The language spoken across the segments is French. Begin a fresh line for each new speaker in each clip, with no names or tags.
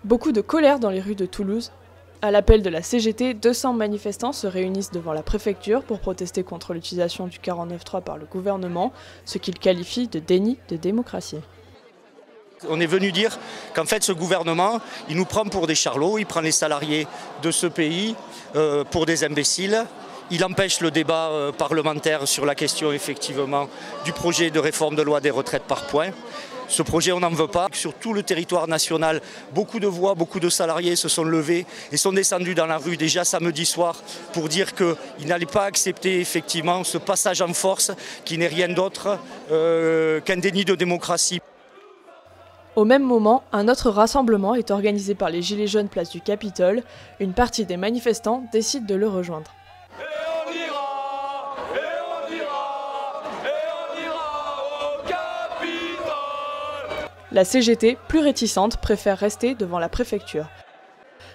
Beaucoup de colère dans les rues de Toulouse. À l'appel de la CGT, 200 manifestants se réunissent devant la préfecture pour protester contre l'utilisation du 49.3 par le gouvernement, ce qu'ils qualifient de déni de démocratie.
On est venu dire qu'en fait ce gouvernement, il nous prend pour des charlots, il prend les salariés de ce pays pour des imbéciles. Il empêche le débat parlementaire sur la question effectivement du projet de réforme de loi des retraites par points. Ce projet, on n'en veut pas. Sur tout le territoire national, beaucoup de voix, beaucoup de salariés se sont levés et sont descendus dans la rue déjà samedi soir pour dire qu'ils n'allaient pas accepter effectivement ce passage en force qui n'est rien d'autre qu'un déni de démocratie.
Au même moment, un autre rassemblement est organisé par les Gilets jaunes place du Capitole. Une partie des manifestants décide de le rejoindre. La CGT, plus réticente, préfère rester devant la préfecture.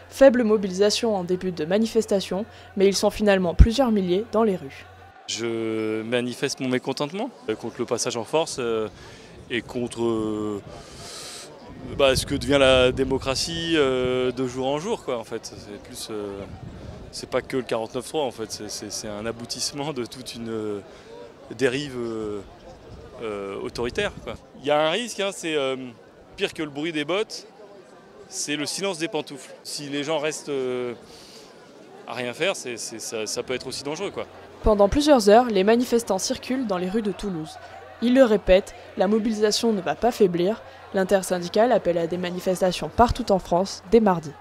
Faible mobilisation en début de manifestation, mais ils sont finalement plusieurs milliers dans les rues.
Je manifeste mon mécontentement contre le passage en force et contre ce que devient la démocratie de jour en jour, quoi, en fait. C'est plus, c'est pas que le 49.3 en fait, c'est un aboutissement de toute une dérive autoritaire, quoi. Il y a un risque, c'est pire que le bruit des bottes, c'est le silence des pantoufles. Si les gens restent à rien faire, ça peut être aussi dangereux, quoi.
Pendant plusieurs heures, les manifestants circulent dans les rues de Toulouse. Ils le répètent, la mobilisation ne va pas faiblir. L'intersyndicale appelle à des manifestations partout en France dès mardi.